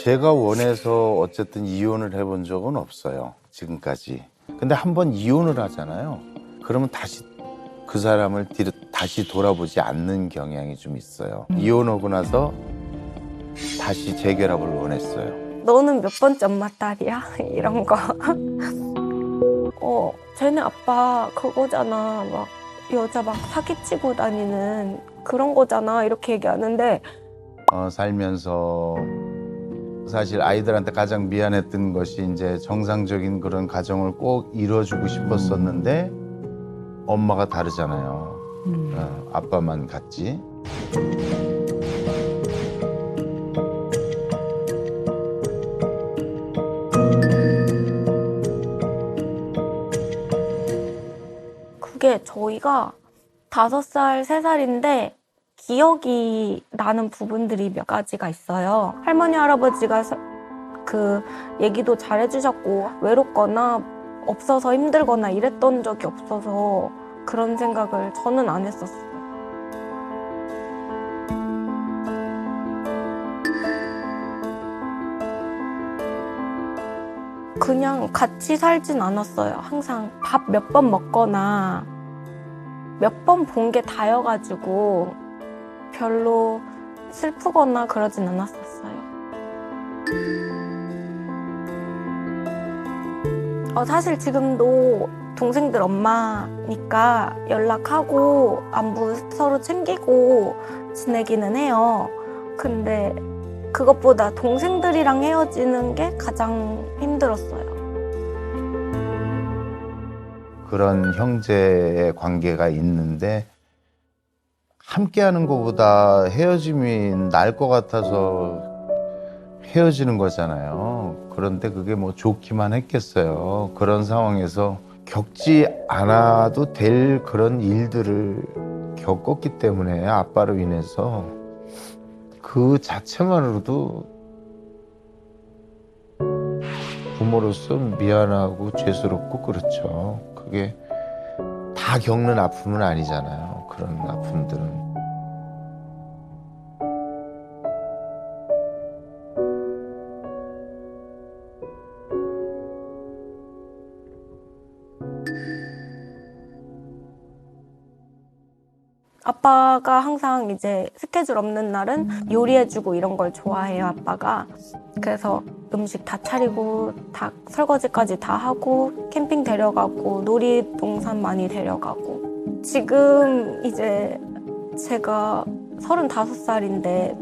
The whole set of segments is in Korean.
제가 원해서 어쨌든 이혼을 해본 적은 없어요. 지금까지. 근데 한 번 이혼을 하잖아요. 그러면 다시 그 사람을 다시 돌아보지 않는 경향이 좀 있어요. 이혼하고 나서 다시 재결합을 원했어요. 너는 몇 번째 엄마 딸이야? 이런 거. 쟤네 아빠 그거잖아. 막 여자 막 사기치고 다니는 그런 거잖아. 이렇게 얘기하는데 살면서 사실 아이들한테 가장 미안했던 것이 이제 정상적인 그런 가정을 꼭 이뤄주고 싶었었는데 엄마가 다르잖아요. 아빠만 같지. 그게 저희가 5살, 3살인데 기억이 나는 부분들이 몇 가지가 있어요. 할머니, 할아버지가 그 얘기도 잘 해주셨고 외롭거나 없어서 힘들거나 이랬던 적이 없어서 그런 생각을 저는 안 했었어요. 그냥 같이 살진 않았어요. 항상 밥 몇 번 먹거나 몇 번 본 게 다여가지고 별로 슬프거나 그러진 않았었어요. 사실 지금도 동생들 엄마니까 연락하고 안부 서로 챙기고 지내기는 해요. 근데 그것보다 동생들이랑 헤어지는 게 가장 힘들었어요. 그런 형제의 관계가 있는데 함께하는 것보다 헤어짐이 나을 것 같아서 헤어지는 거잖아요. 그런데 그게 뭐 좋기만 했겠어요. 그런 상황에서 겪지 않아도 될 그런 일들을 겪었기 때문에 아빠로 인해서 그 자체만으로도 부모로서 미안하고 죄스럽고 그렇죠. 그게 다 겪는 아픔은 아니잖아요. 그런 아픔들은. 아빠가 항상 이제 스케줄 없는 날은 요리해주고 이런 걸 좋아해요, 아빠가. 그래서 음식 다 차리고, 다 설거지까지 다 하고, 캠핑 데려가고, 놀이동산 많이 데려가고. 지금 이제 제가 35살인데,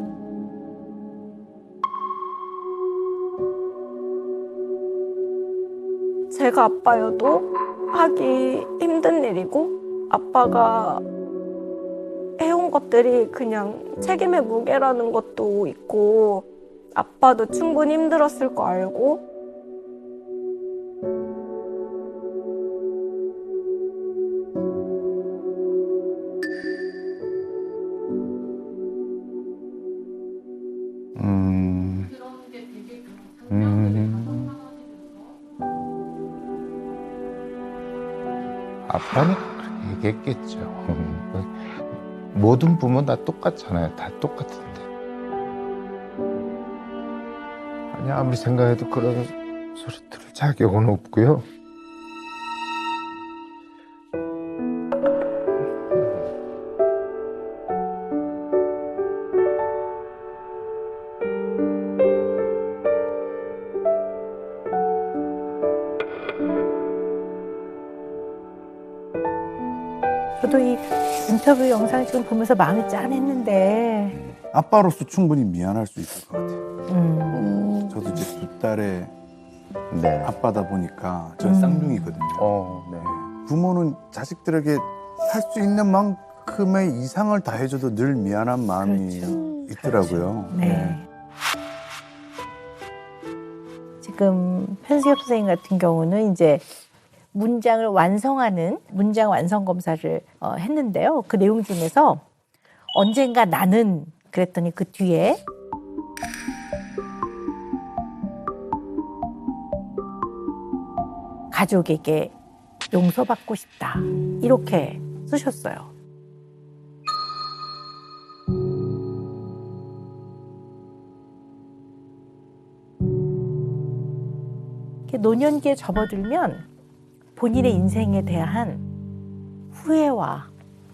제가 아빠여도 하기 힘든 일이고, 아빠가 해온 것들이 그냥 책임의 무게라는 것도 있고 아빠도 충분히 힘들었을 거 알고 아빠는 그렇게 얘기했겠죠. 모든 부모 다 똑같잖아요. 다 똑같은데. 아니 아무리 생각해도 그런 소리 들을 자격은 없고요. 저도 이 인터뷰 영상 지금 보면서 마음이 짠했는데 아빠로서 충분히 미안할 수 있을 것 같아요. 저도 이제 2딸의 네. 아빠다 보니까 저는 쌍둥이거든요. 네. 부모는 자식들에게 할 수 있는 만큼의 이상을 다 해줘도 늘 미안한 마음이 있더라고요. 네. 지금 편수엽 선생님 같은 경우는 이제 문장을 완성하는 문장 완성 검사를 했는데요. 그 내용 중에서 언젠가 나는 그랬더니 그 뒤에 가족에게 용서받고 싶다 이렇게 쓰셨어요. 이렇게 노년기에 접어들면 본인의 인생에 대한 후회와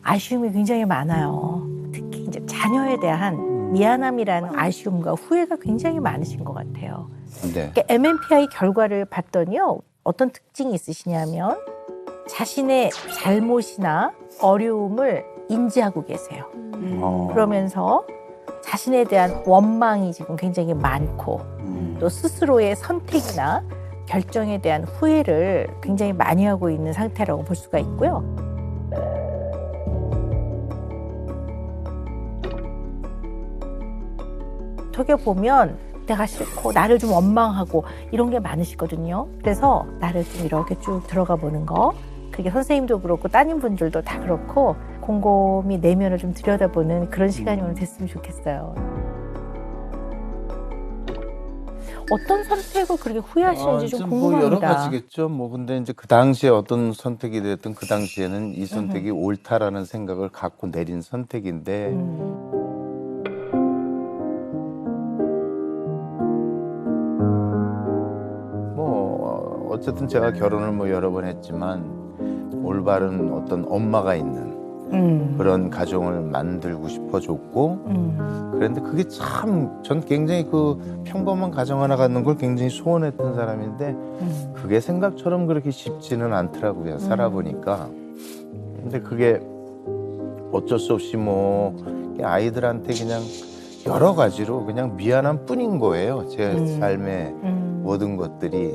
아쉬움이 굉장히 많아요. 특히 이제 자녀에 대한 미안함이라는 아쉬움과 후회가 굉장히 많으신 것 같아요. 네. 그러니까 MMPI 결과를 봤더니요, 어떤 특징이 있으시냐면 자신의 잘못이나 어려움을 인지하고 계세요. 그러면서 자신에 대한 원망이 지금 굉장히 많고 또 스스로의 선택이나 결정에 대한 후회를 굉장히 많이 하고 있는 상태라고 볼 수가 있고요. 어떻게 보면 내가 싫고 나를 좀 원망하고 이런 게 많으시거든요. 그래서 나를 좀 이렇게 쭉 들어가 보는 거, 그게 선생님도 그렇고 따님분들도 다 그렇고 곰곰이 내면을 좀 들여다보는 그런 시간이 오늘 됐으면 좋겠어요. 어떤 선택을 그렇게 후회하시는지 좀 궁금합니다. 뭐 여러 가지겠죠. 뭐 근데 이제 그 당시에 어떤 선택이 됐든 그 당시에는 이 선택이 옳다라는 생각을 갖고 내린 선택인데 뭐 어쨌든 제가 결혼을 뭐 여러 번 했지만 올바른 어떤 엄마가 있는 그런 가정을 만들고 싶어졌고 그런데 그게 참 전 굉장히 그 평범한 가정 하나 갖는 걸 굉장히 소원했던 사람인데 그게 생각처럼 그렇게 쉽지는 않더라고요. 살아보니까. 근데 그게 어쩔 수 없이 뭐 아이들한테 그냥 여러 가지로 그냥 미안한 뿐인 거예요. 제 삶의 모든 것들이.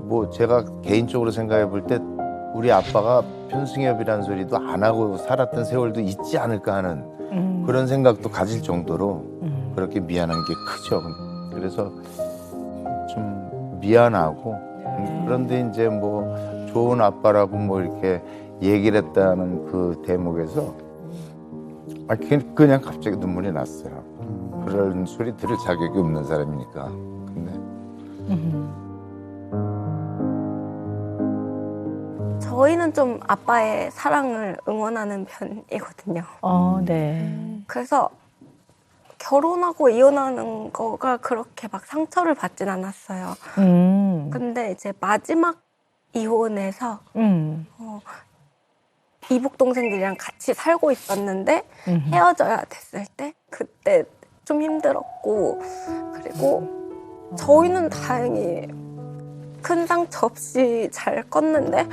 뭐 제가 개인적으로 생각해 볼 때 우리 아빠가 편승엽이라는 소리도 안 하고 살았던 세월도 있지 않을까 하는 그런 생각도 가질 정도로 그렇게 미안한 게 크죠. 그래서 좀 미안하고 그런데 이제 뭐 좋은 아빠라고 뭐 이렇게 얘기를 했다는 그 대목에서 그냥 갑자기 눈물이 났어요. 그런 소리 들을 자격이 없는 사람이니까. 근데 저희는 좀 아빠의 사랑을 응원하는 편이거든요. 네. 그래서 결혼하고 이혼하는 거가 그렇게 막 상처를 받진 않았어요. 근데 이제 마지막 이혼에서 이복 동생들이랑 같이 살고 있었는데 헤어져야 됐을 때 그때 좀 힘들었고, 그리고 저희는 다행히 큰 상처 없이 잘 껐는데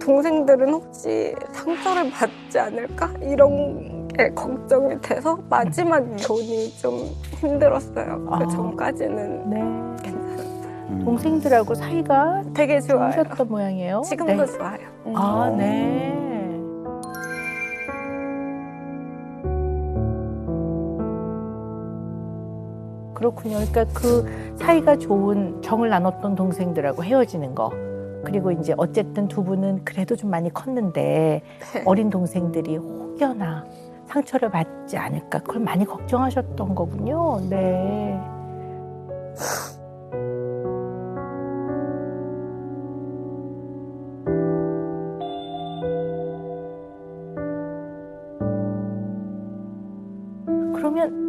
동생들은 혹시 상처를 받지 않을까? 이런 게 걱정이 돼서 마지막 이혼이 좀 힘들었어요. 그 전까지는 네. 괜찮았어요. 동생들하고 사이가 되게 좋아요. 좋으셨던 모양이에요. 지금도 네. 좋아요. 아, 네. 그렇군요. 그러니까 그 사이가 좋은 정을 나눴던 동생들하고 헤어지는 거. 그리고 이제 어쨌든 두 분은 그래도 좀 많이 컸는데 네. 어린 동생들이 혹여나 상처를 받지 않을까 그걸 많이 걱정하셨던 거군요. 네. 그러면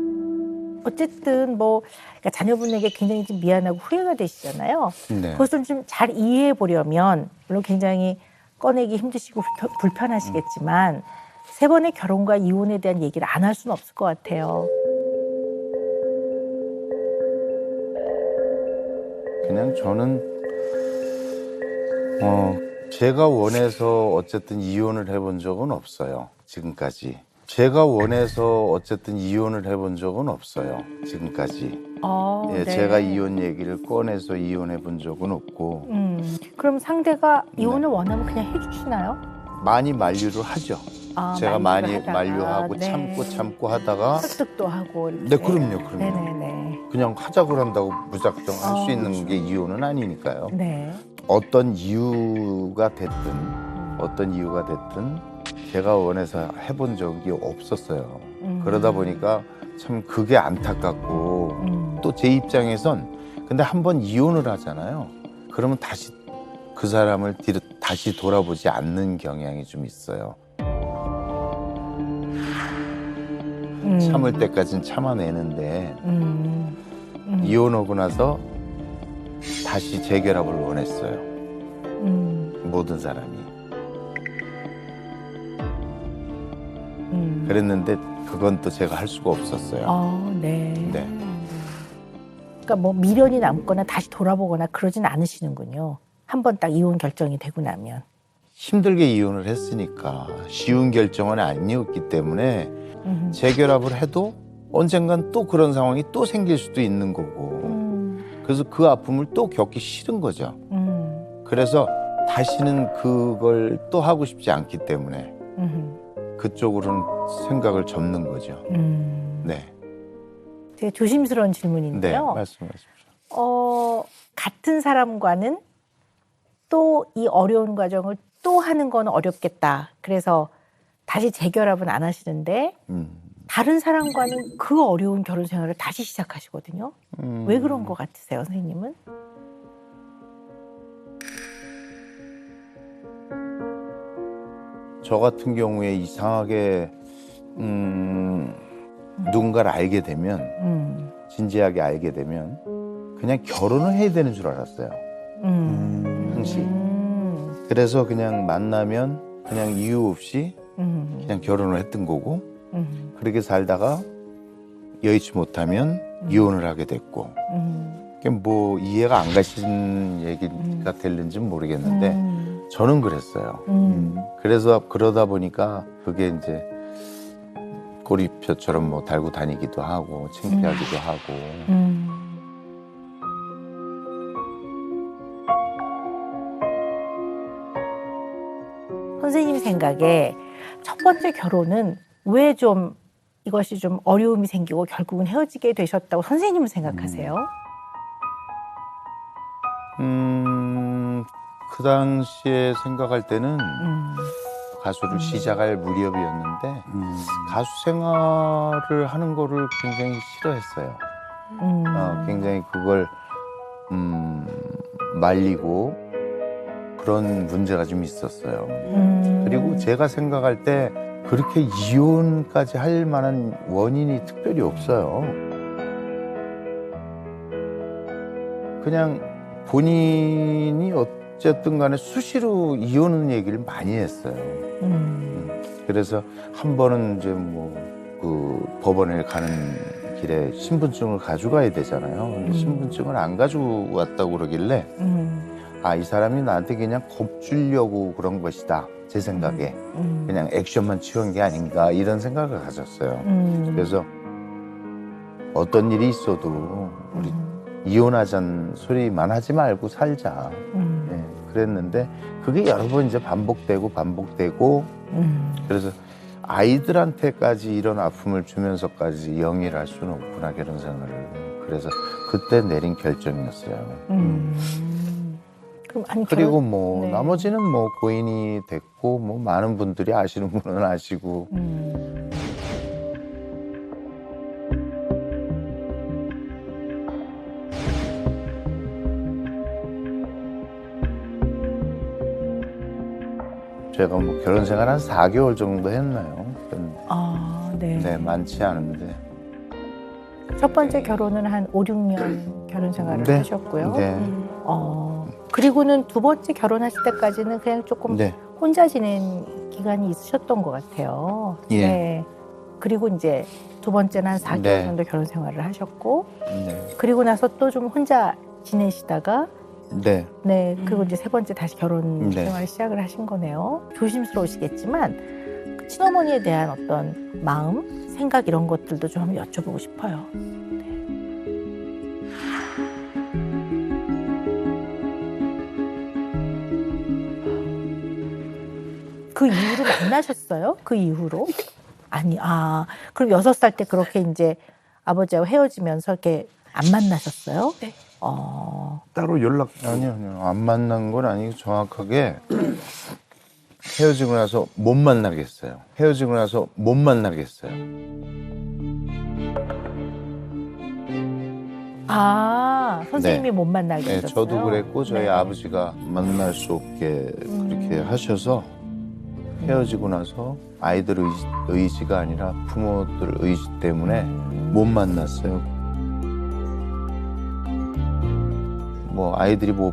어쨌든 뭐 그러니까 자녀분에게 굉장히 좀 미안하고 후회가 되시잖아요. 네. 그것을 좀 잘 이해해 보려면 물론 굉장히 꺼내기 힘드시고 불편하시겠지만 세 번의 결혼과 이혼에 대한 얘기를 안 할 수는 없을 것 같아요. 그냥 저는 제가 원해서 어쨌든 이혼을 해본 적은 없어요. 지금까지. 제가 원해서 어쨌든 이혼을 해본 적은 없어요. 지금까지. 예, 네. 제가 이혼 얘기를 꺼내서 이혼해 본 적은 없고 그럼 상대가 이혼을 원하면 그냥 해주시나요? 많이 만류를 하죠. 아, 제가 많이 하다가. 만류하고 네. 참고 하다가 설득도 하고 이렇게. 네, 그럼요. 네네네. 그냥 하자 그런다고 무작정 할 수 있는 그렇죠. 게 이혼은 아니니까요. 네. 어떤 이유가 됐든 제가 원해서 해본 적이 없었어요. 그러다 보니까 참 그게 안타깝고 또 제 입장에선 근데 한번 이혼을 하잖아요. 그러면 다시 그 사람을 다시 돌아보지 않는 경향이 좀 있어요. 참을 때까지는 참아내는데 이혼하고 나서 다시 재결합을 원했어요. 모든 사람이. 그랬는데 그건 또 제가 할 수가 없었어요. 네. 네. 그러니까 뭐 미련이 남거나 다시 돌아보거나 그러진 않으시는군요. 한 번 딱 이혼 결정이 되고 나면. 힘들게 이혼을 했으니까 쉬운 결정은 아니었기 때문에 재결합을 해도 언젠간 또 그런 상황이 또 생길 수도 있는 거고 그래서 그 아픔을 또 겪기 싫은 거죠. 그래서 다시는 그걸 또 하고 싶지 않기 때문에 그쪽으로는 생각을 접는 거죠. 네. 되게 조심스러운 네, 질문인데요. 말씀하십시오. 같은 사람과는 또 이 어려운 과정을 또 하는 건 어렵겠다. 그래서 다시 재결합은 안 하시는데 다른 사람과는 그 어려운 결혼 생활을 다시 시작하시거든요. 왜 그런 것 같으세요, 선생님은? 저 같은 경우에 이상하게 누군가를 알게 되면 진지하게 알게 되면 그냥 결혼을 해야 되는 줄 알았어요. 항상. 그래서 그냥 만나면 그냥 이유 없이 그냥 결혼을 했던 거고 그렇게 살다가 여의치 못하면 이혼을 하게 됐고 그게 뭐 이해가 안 가신 얘기가 될는지 모르겠는데 저는 그랬어요. 그래서 그러다 보니까 그게 이제 꼬리표처럼 뭐 달고 다니기도 하고 창피하기도 하고 선생님 생각에 첫 번째 결혼은 왜 좀 이것이 좀 어려움이 생기고 결국은 헤어지게 되셨다고 선생님은 생각하세요? 그 당시에 생각할 때는 가수를 시작할 무렵이었는데 가수 생활을 하는 거를 굉장히 싫어했어요. 굉장히 그걸 말리고 그런 문제가 좀 있었어요. 그리고 제가 생각할 때 그렇게 이혼까지 할 만한 원인이 특별히 없어요. 그냥 본인이 어쨌든 간에 수시로 이혼 얘기를 많이 했어요. 그래서 한 번은 이제 뭐 그 법원에 가는 길에 신분증을 가져가야 되잖아요. 근데 신분증을 안 가지고 왔다고 그러길래 아, 이 사람이 나한테 그냥 겁주려고 그런 것이다. 제 생각에. 그냥 액션만 취한 게 아닌가 이런 생각을 가졌어요. 그래서 어떤 일이 있어도 우리 이혼하자는 소리만 하지 말고 살자. 네, 그랬는데 그게 여러 번 이제 반복되고 그래서 아이들한테까지 이런 아픔을 주면서까지 영위를 할 수는 없구나 결혼 생활을. 그래서 그때 내린 결정이었어요. 그럼 아니, 그리고 뭐 네. 나머지는 뭐 고인이 됐고 뭐 많은 분들이 아시는 분은 아시고 제가 뭐 결혼 생활 한 4개월 정도 했나요? 네. 네, 많지 않은데. 첫 번째 결혼은 한 5, 6년 결혼 생활을 네. 하셨고요. 네. 그리고는 두 번째 결혼하실 때까지는 그냥 조금 네. 혼자 지낸 기간이 있으셨던 것 같아요. 예. 네. 그리고 이제 두 번째는 한 4개월 네. 정도 결혼 생활을 하셨고, 네. 그리고 나서 또 좀 혼자 지내시다가, 네. 네. 그리고 이제 세 번째 다시 결혼 네. 생활을 시작을 하신 거네요. 조심스러우시겠지만, 그 친어머니에 대한 어떤 마음, 생각 이런 것들도 좀 한번 여쭤보고 싶어요. 그 이후로 만나셨어요? 그 이후로? 아니, 그럼 6살 때 그렇게 이제 아버지하고 헤어지면서 이렇게 안 만나셨어요? 네. 따로 연락 아니요. 안 만난 건 아니고 정확하게 헤어지고 나서 못 만나겠어요. 헤어지고 나서 못 만나겠어요. 선생님이 네. 못 만나게 네, 되셨어요? 저도 그랬고 저희 네. 아버지가 만날 수 없게 그렇게 하셔서 헤어지고 나서 아이들 의지가 아니라 부모들 의지 때문에 못 만났어요. 뭐 아이들이 못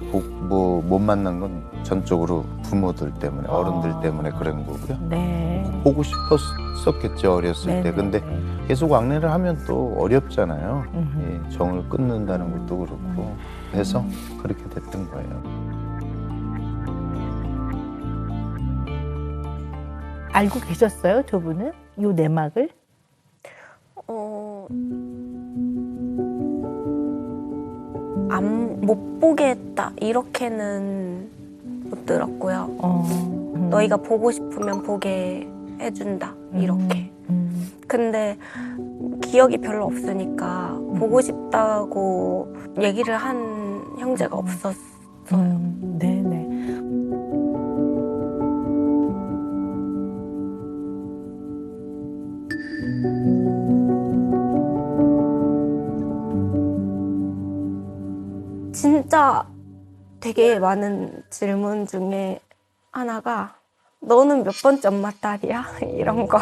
만난 건 전적으로 부모들 때문에 어른들 때문에 그런 거고요. 네. 보고 싶었었겠죠 어렸을 때. 근데 계속 왕래를 하면 또 어렵잖아요. 예, 정을 끊는다는 것도 그렇고 해서 그렇게 됐던 거예요. 알고 계셨어요, 두 분은? 요 내막을? 못 보게 했다 이렇게는 못 들었고요. 너희가 보고 싶으면 보게 해준다 이렇게. 근데 기억이 별로 없으니까 보고 싶다고 얘기를 한 형제가 없었어요. 네네. 진짜 되게 많은 질문 중에 하나가 너는 몇 번째 엄마 딸이야? 이런 거.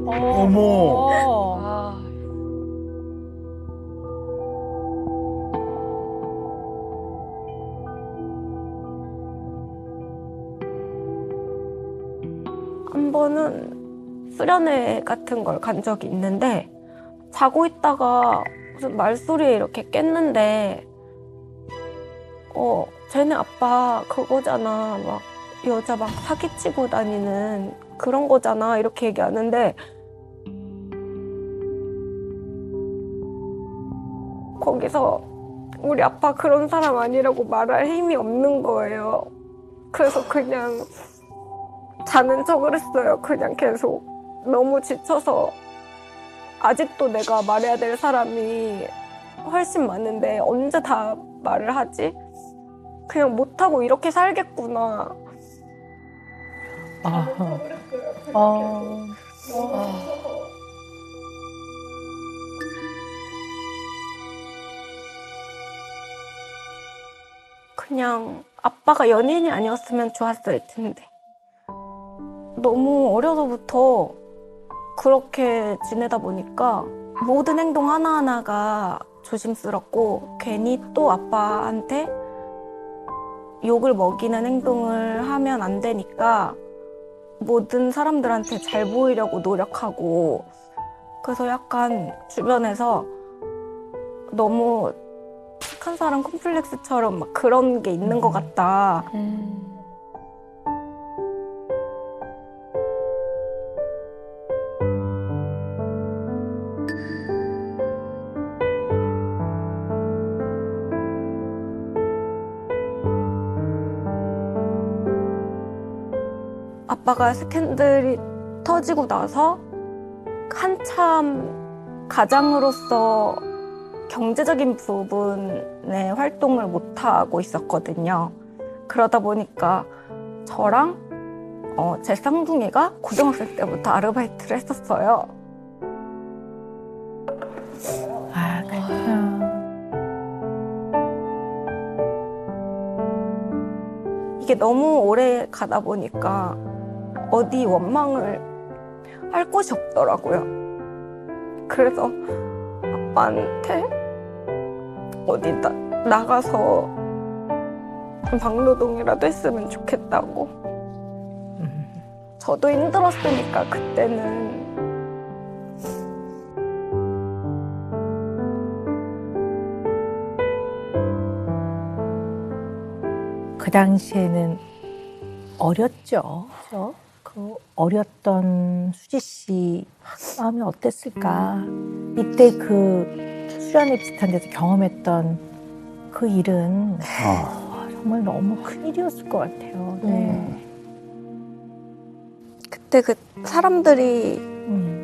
어머. 한 번은 수련회 같은 걸 간 적이 있는데 자고 있다가 무슨 말소리에 이렇게 깼는데 쟤네 아빠 그거잖아. 막 여자 막 사기치고 다니는 그런 거잖아. 이렇게 얘기하는데 거기서 우리 아빠 그런 사람 아니라고 말할 힘이 없는 거예요. 그래서 그냥 자는 척을 했어요. 그냥 계속 너무 지쳐서 아직도 내가 말해야 될 사람이 훨씬 많은데 언제 다 말을 하지? 그냥 못하고 이렇게 살겠구나. 그냥 아빠가 연예인이 아니었으면 좋았을 텐데. 너무 어려서부터 그렇게 지내다 보니까 모든 행동 하나하나가 조심스럽고 괜히 또 아빠한테 욕을 먹이는 행동을 하면 안 되니까 모든 사람들한테 잘 보이려고 노력하고 그래서 약간 주변에서 너무 착한 사람 콤플렉스처럼 막 그런 게 있는 것 같다. 아빠가 스캔들이 터지고 나서 한참 가장으로서 경제적인 부분의 활동을 못하고 있었거든요. 그러다 보니까 저랑 제 쌍둥이가 고등학생 때부터 아르바이트를 했었어요. 아, 그렇구나. 이게 너무 오래 가다 보니까 어디 원망을 할 곳이 없더라고요. 그래서 아빠한테 어디 나가서 막노동이라도 했으면 좋겠다고. 저도 힘들었으니까 그때는. 그 당시에는 어렸죠. 그죠? 그 어렸던 수지 씨 마음이 어땠을까? 이때 그 수련회 비슷한 데서 경험했던 그 일은 정말 너무 큰 일이었을 것 같아요. 네. 그때 그 사람들이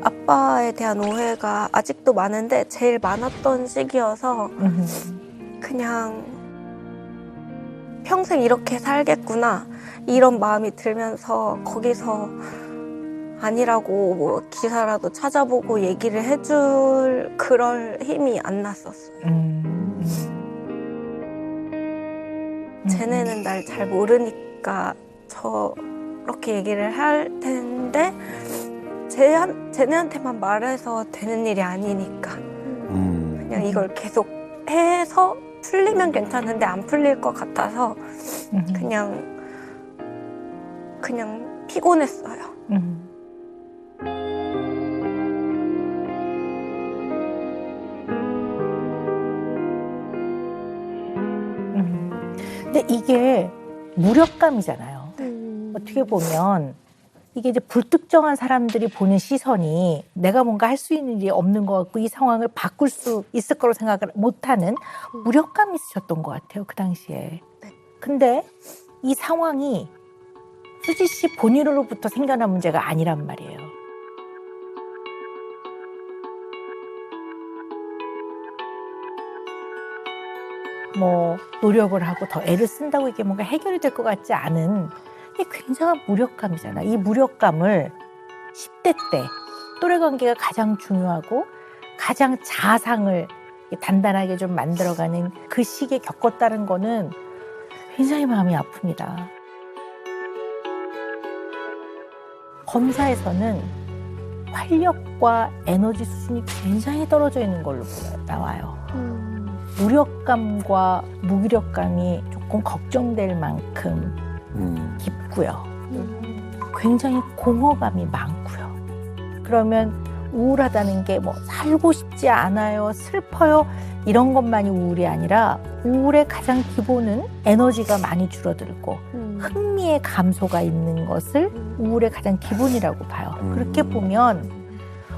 아빠에 대한 오해가 아직도 많은데 제일 많았던 시기여서 그냥 평생 이렇게 살겠구나 이런 마음이 들면서 거기서 아니라고 뭐 기사라도 찾아보고 얘기를 해줄 그럴 힘이 안 났었어요. 쟤네는 날 잘 모르니까 저렇게 얘기를 할 텐데 쟤네한테만 말해서 되는 일이 아니니까 그냥 이걸 계속 해서 풀리면 괜찮은데 안 풀릴 것 같아서 음. 그냥 피곤했어요. 음. 근데 이게 무력감이잖아요. 어떻게 보면 이게 이제 불특정한 사람들이 보는 시선이 내가 뭔가 할 수 있는 일이 없는 것 같고 이 상황을 바꿀 수 있을 거로 생각을 못하는 무력감이 있으셨던 것 같아요. 그 당시에. 네. 근데 이 상황이 수지 씨 본인으로부터 생겨난 문제가 아니란 말이에요. 뭐 노력을 하고 더 애를 쓴다고 이게 뭔가 해결이 될 것 같지 않은 이게 굉장한 무력감이잖아. 이 무력감을 10대 때 또래 관계가 가장 중요하고 가장 자상을 단단하게 좀 만들어가는 그 시기에 겪었다는 거는 굉장히 마음이 아픕니다. 검사에서는 활력과 에너지 수준이 굉장히 떨어져 있는 걸로 나와요. 무력감과 무기력감이 조금 걱정될 만큼 깊고요. 굉장히 공허감이 많고요. 그러면 우울하다는 게 뭐 살고 싶지 않아요, 슬퍼요 이런 것만이 우울이 아니라 우울의 가장 기본은 에너지가 많이 줄어들고 흥미의 감소가 있는 것을 우울의 가장 기본이라고 봐요. 그렇게 보면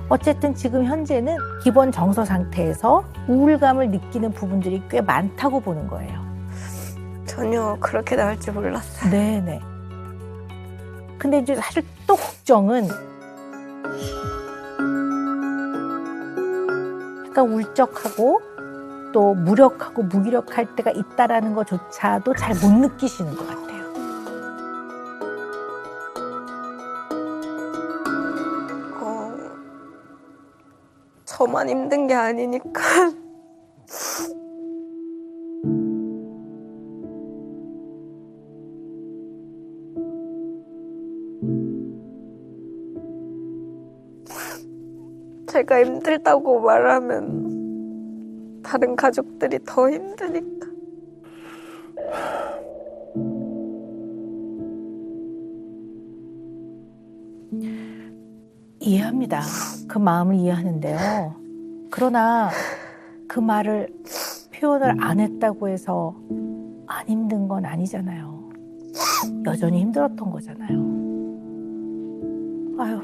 어쨌든 지금 현재는 기본 정서 상태에서 우울감을 느끼는 부분들이 꽤 많다고 보는 거예요. 전혀 그렇게 나올 줄 몰랐어요. 네네. 근데 이제 사실 또 걱정은 약간 울적하고 또 무력하고 무기력할 때가 있다라는 것조차도 잘 못 느끼시는 것 같아요. 저만 힘든 게 아니니까. 제가 힘들다고 말하면 다른 가족들이 더 힘드니까. 이해합니다. 그 마음을 이해하는데요. 그러나 그 말을 표현을 안 했다고 해서 안 힘든 건 아니잖아요. 여전히 힘들었던 거잖아요. 아휴,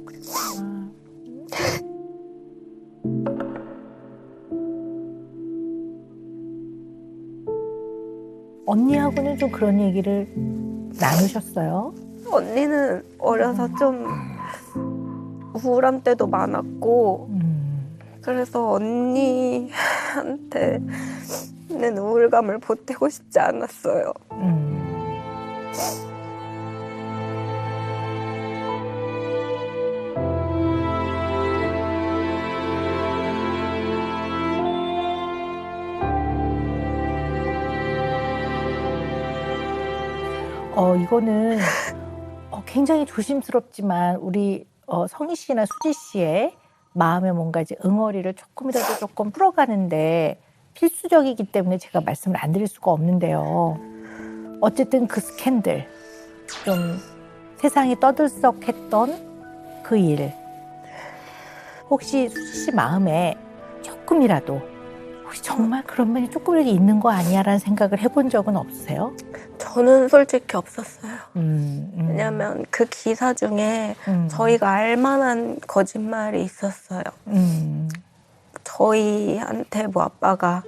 그랬구나. 언니하고는 좀 그런 얘기를 나누셨어요? 언니는 어려서 좀 우울한 때도 많았고 그래서 언니한테는 우울감을 보태고 싶지 않았어요. 이거는 굉장히 조심스럽지만 우리 성희 씨나 수지 씨의 마음에 뭔가 이제 응어리를 조금이라도 조금 풀어가는데 필수적이기 때문에 제가 말씀을 안 드릴 수가 없는데요. 어쨌든 그 스캔들, 좀 세상이 떠들썩했던 그 일, 혹시 수지 씨 마음에 조금이라도 혹시 정말 그런 면이 조금이라도 있는 거 아니야라는 생각을 해본 적은 없으세요? 저는 솔직히 없었어요. 왜냐하면 그 기사 중에 저희가 알만한 거짓말이 있었어요. 저희한테 뭐 아빠가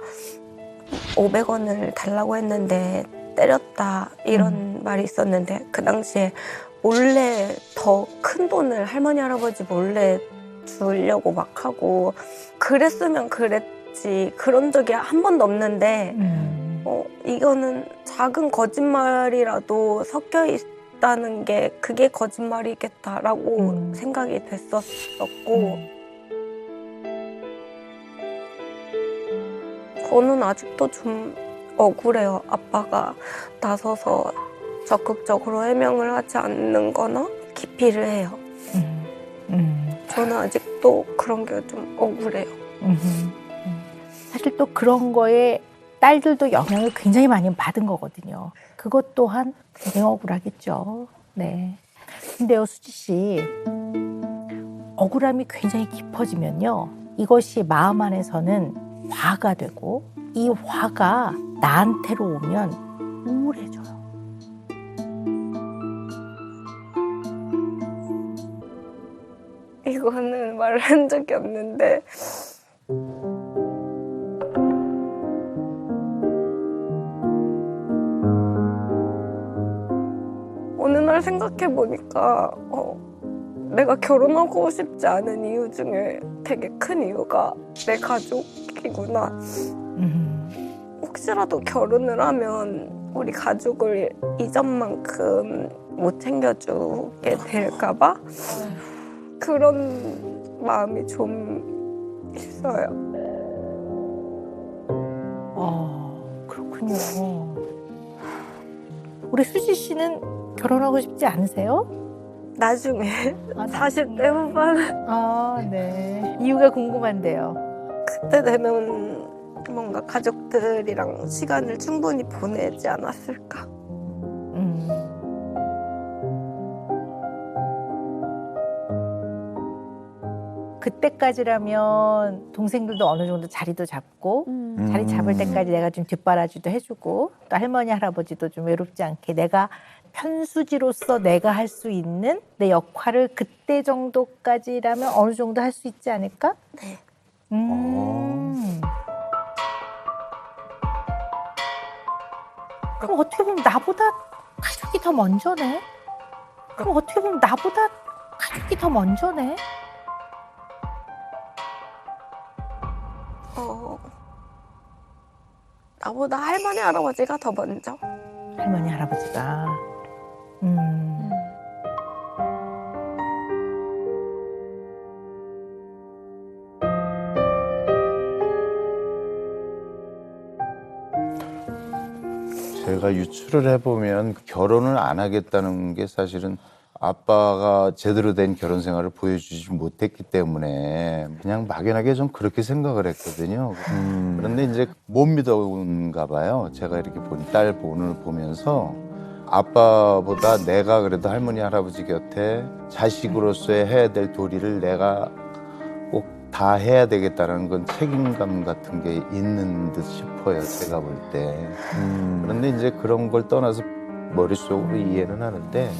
500원을 달라고 했는데 때렸다 이런 말이 있었는데 그 당시에 몰래 더 큰 돈을 할머니 할아버지 몰래 주려고 막 하고 그랬으면 그랬지 그런 적이 한 번도 없는데 이거는 작은 거짓말이라도 섞여 있다는 게 그게 거짓말이겠다라고 생각이 됐었고 저는 아직도 좀 억울해요. 아빠가 나서서 적극적으로 해명을 하지 않는 거나 기피를 해요. 저는 아직도 그런 게 좀 억울해요. 사실 또 그런 거에 딸들도 영향을 굉장히 많이 받은 거거든요. 그것 또한 굉장히 억울하겠죠. 네. 근데요, 수지 씨, 억울함이 굉장히 깊어지면요, 이것이 마음 안에서는 화가 되고, 이 화가 나한테로 오면 우울해져요. 이거는 말을 한 적이 없는데 어느 날 생각해 보니까 내가 결혼하고 싶지 않은 이유 중에 되게 큰 이유가 내 가족이구나. 혹시라도 결혼을 하면 우리 가족을 이전만큼 못 챙겨주게 될까봐 그런 마음이 좀 있어요. 그렇군요. 우리 수지 씨는 결혼하고 싶지 않으세요? 나중에 40대 후반 네. 이유가 궁금한데요. 그때 되면 뭔가 가족들이랑 시간을 충분히 보내지 않았을까. 그때까지라면 동생들도 어느 정도 자리도 잡고 자리 잡을 때까지 내가 좀 뒷바라지도 해주고 또 할머니 할아버지도 좀 외롭지 않게 내가 편수지로서 내가 할 수 있는 내 역할을 그때 정도까지라면 어느 정도 할 수 있지 않을까? 네. 그럼 어떻게 보면 나보다 가족이 더 먼저네? 그럼 어떻게 보면 나보다 가족이 더 먼저네? 나보다 할머니 할아버지가 더 먼저. 할머니 할아버지가. 제가 유추를 해보면 결혼을 안 하겠다는 게 사실은 아빠가 제대로 된 결혼 생활을 보여주지 못했기 때문에 그냥 막연하게 좀 그렇게 생각을 했거든요. 그런데 이제 못 믿어온가 봐요. 제가 이렇게 딸 본을 보면서 아빠보다 내가 그래도 할머니 할아버지 곁에 자식으로서의 해야 될 도리를 내가 꼭 다 해야 되겠다는 건 책임감 같은 게 있는 듯 싶어요. 제가 볼 때. 그런데 이제 그런 걸 떠나서 머릿속으로 이해는 하는데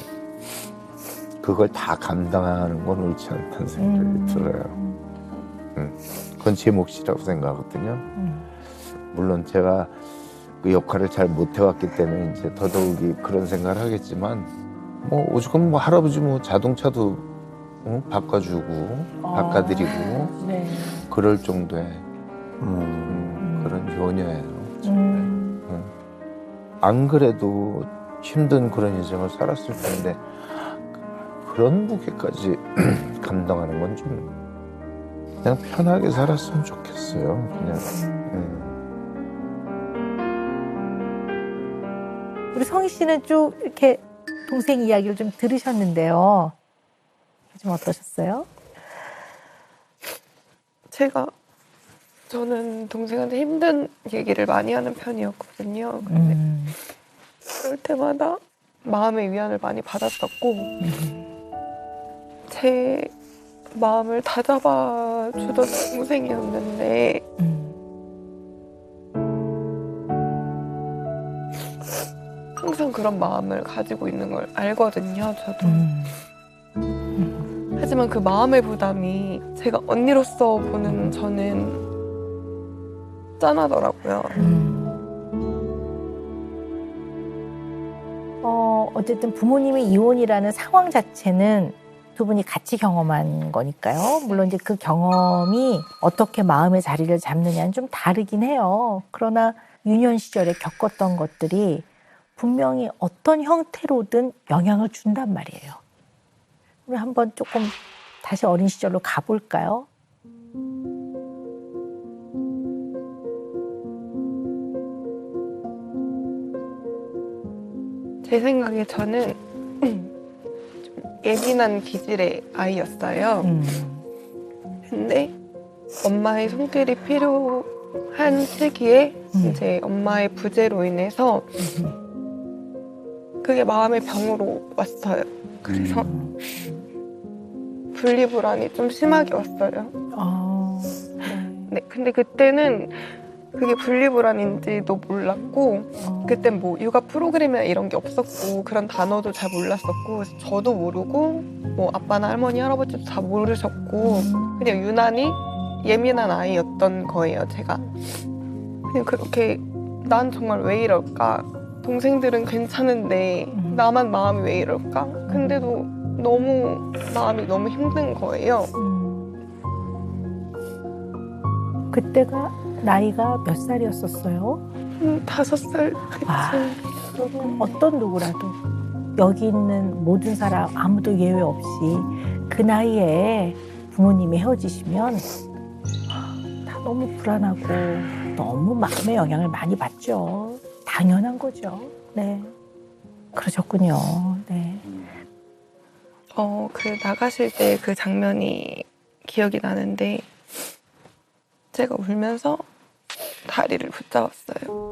그걸 다 감당하는 건 옳지 않다는 생각이 들어요. 그건 제 몫이라고 생각하거든요. 물론 제가 그 역할을 잘 못해왔기 때문에 이제 더더욱이 그런 생각을 하겠지만 뭐 오죽하면 뭐 할아버지 뭐 자동차도 바꿔주고 바꿔드리고 네. 그럴 정도의 그런 효녀예요. 안 그래도 힘든 그런 인생을 살았을 텐데 그런 무게까지 감당하는 건 좀 그냥 편하게 살았으면 좋겠어요. 그냥. 우리 성희 씨는 쭉 이렇게 동생 이야기를 좀 들으셨는데요. 좀 어떠셨어요? 저는 동생한테 힘든 얘기를 많이 하는 편이었거든요. 근데 그럴 때마다 마음의 위안을 많이 받았었고 제 마음을 다잡아 주던 동생이었는데 항상 그런 마음을 가지고 있는 걸 알거든요, 저도. 하지만 그 마음의 부담이 제가 언니로서 보는 저는 짠하더라고요. 어쨌든 부모님의 이혼이라는 상황 자체는 두 분이 같이 경험한 거니까요. 물론 이제 그 경험이 어떻게 마음의 자리를 잡느냐는 좀 다르긴 해요. 그러나 유년 시절에 겪었던 것들이 분명히 어떤 형태로든 영향을 준단 말이에요. 우리 한번 조금 다시 어린 시절로 가볼까요? 제 생각에 저는 좀 예민한 기질의 아이였어요. 근데 엄마의 손길이 필요한 시기에 이제 엄마의 부재로 인해서 그게 마음의 병으로 왔어요. 그래서 분리불안이 좀 심하게 왔어요. 네, 근데 그때는 그게 분리불안인지도 몰랐고 그땐 뭐 육아 프로그램이나 이런 게 없었고 그런 단어도 잘 몰랐었고 그래서 저도 모르고 뭐 아빠나 할머니 할아버지도 다 모르셨고 그냥 유난히 예민한 아이였던 거예요. 제가 그냥 그렇게 난 정말 왜 이럴까, 동생들은 괜찮은데 나만 마음이 왜 이럴까, 근데도 너무 마음이 너무 힘든 거예요. 그때가 나이가 몇 살이었었어요? 5살 아. 그쯤. 어떤 누구라도 여기 있는 모든 사람 아무도 예외 없이 그 나이에 부모님이 헤어지시면 다 너무 불안하고 너무 마음의 영향을 많이 받죠. 당연한 거죠. 네. 그러셨군요. 네. 그 나가실 때 그 장면이 기억이 나는데 제가 울면서 다리를 붙잡았어요.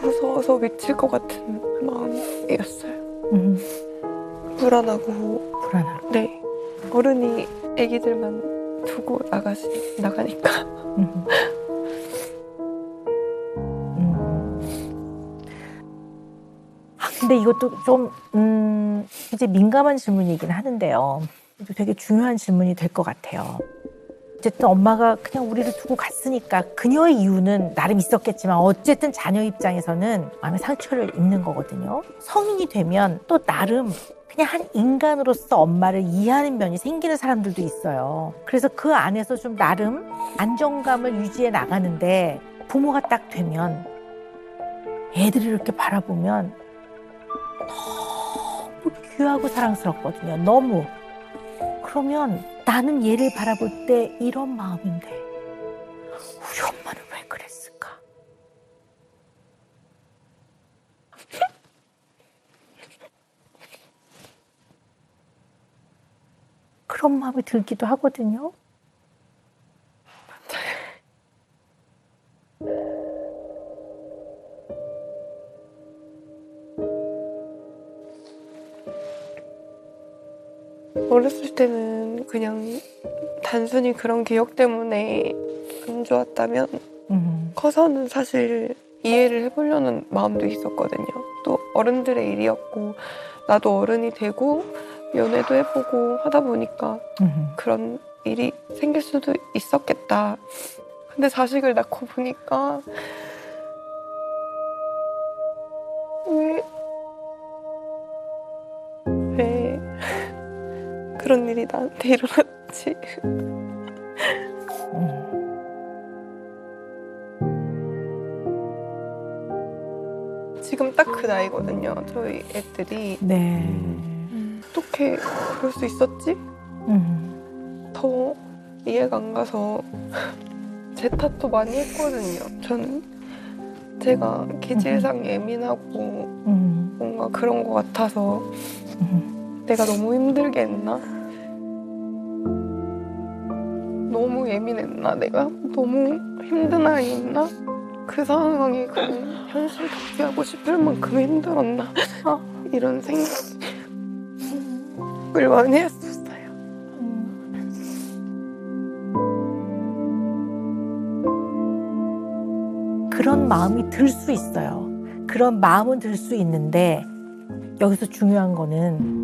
무서워서 미칠 것 같은 마음이었어요. 불안하고. 불안하고. 네. 어른이 아기들만 두고 나가니까. 근데 이것도 좀 이제 민감한 질문이긴 하는데요. 되게 중요한 질문이 될 것 같아요. 어쨌든 엄마가 그냥 우리를 두고 갔으니까 그녀의 이유는 나름 있었겠지만 어쨌든 자녀 입장에서는 마음의 상처를 입는 거거든요. 성인이 되면 또 나름 그냥 한 인간으로서 엄마를 이해하는 면이 생기는 사람들도 있어요. 그래서 그 안에서 좀 나름 안정감을 유지해 나가는데 부모가 딱 되면 애들이 이렇게 바라보면 너무 귀하고 사랑스럽거든요. 너무. 그러면 나는 얘를 바라볼 때 이런 마음인데 우리 엄마는 왜 그랬을까? 그런 마음이 들기도 하거든요. 어렸을 때는 그냥 단순히 그런 기억 때문에 안 좋았다면 커서는 사실 이해를 해보려는 마음도 있었거든요. 또 어른들의 일이었고 나도 어른이 되고 연애도 해보고 하다 보니까 그런 일이 생길 수도 있었겠다. 근데 자식을 낳고 보니까 왜 그런 일이 나한테 일어났지? 지금 딱 그 나이거든요. 저희 애들이. 네. 어떻게 그럴 수 있었지? 더 이해가 안 가서 제 탓도 많이 했거든요. 저는 제가 기질상 예민하고 뭔가 그런 것 같아서 내가 너무 힘들게 했나? 너무 예민했나? 내가 너무 힘든 아이였나? 그 상황이 그냥 현실 도피하고 싶을 만큼 힘들었나? 이런 생각을 많이 했었어요. 그런 마음이 들 수 있어요. 그런 마음은 들 수 있는데 여기서 중요한 거는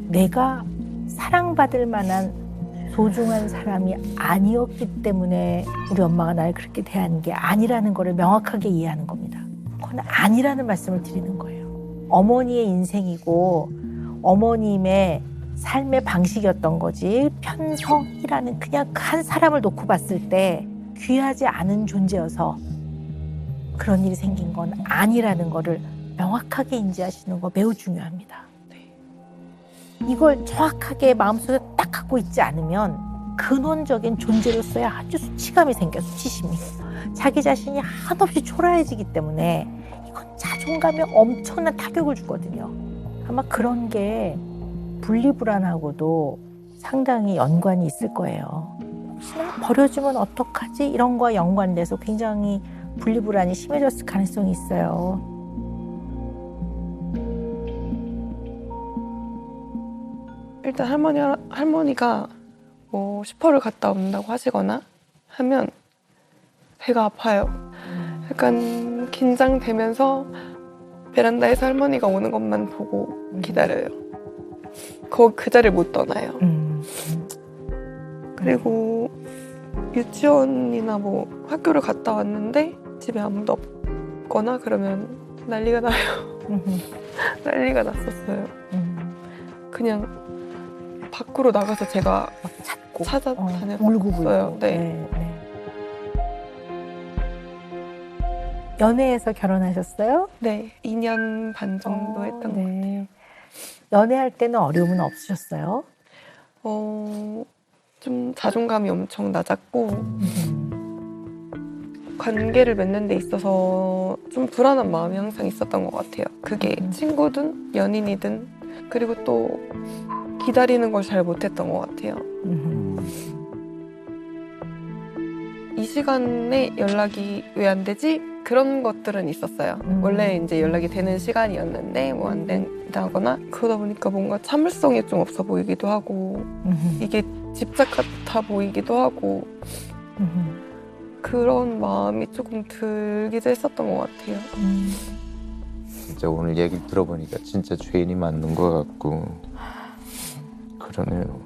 내가 사랑받을 만한 소중한 사람이 아니었기 때문에 우리 엄마가 날 그렇게 대하는 게 아니라는 거를 명확하게 이해하는 겁니다. 그건 아니라는 말씀을 드리는 거예요. 어머니의 인생이고 어머님의 삶의 방식이었던 거지 편성이라는 그냥 한 사람을 놓고 봤을 때 귀하지 않은 존재여서 그런 일이 생긴 건 아니라는 거를 명확하게 인지하시는 거 매우 중요합니다. 이걸 정확하게 마음속에 딱 갖고 있지 않으면 근원적인 존재로서의 아주 수치감이 생겨, 수치심이. 자기 자신이 한없이 초라해지기 때문에 이건 총감에 엄청난 타격을 주거든요. 아마 그런 게 분리불안하고도 상당히 연관이 있을 거예요. 혹시나 버려지면 어떡하지? 이런 거와 연관돼서 굉장히 분리불안이 심해졌을 가능성이 있어요. 일단 할머니가 뭐 슈퍼를 갔다 온다고 하시거나 하면 배가 아파요. 약간 긴장되면서 베란다에서 할머니가 오는 것만 보고 기다려요. 그 자리를 못 떠나요. 그리고 유치원이나 뭐 학교를 갔다 왔는데 집에 아무도 없거나 그러면 난리가 나요. 난리가 났었어요. 그냥 밖으로 나가서 제가 찾고 찾아다녔어요. 울고 불고. 네. 연애해서 결혼하셨어요? 네, 2년 반 정도 했던 것 같아요. 네. 연애할 때는 어려움은 없으셨어요? 좀 자존감이 엄청 낮았고 관계를 맺는 데 있어서 좀 불안한 마음이 항상 있었던 것 같아요. 그게 친구든 연인이든 그리고 또 기다리는 걸 잘 못했던 것 같아요. 이 시간에 연락이 왜 안 되지? 그런 것들은 있었어요. 원래 이제 연락이 되는 시간이었는데 뭐 안 된다거나 그러다 보니까 뭔가 참을성이 좀 없어 보이기도 하고 이게 집착 같아 보이기도 하고 그런 마음이 조금 들기도 했었던 것 같아요. 진짜 오늘 얘기 들어보니까 진짜 죄인이 맞는 것 같고 그러네요.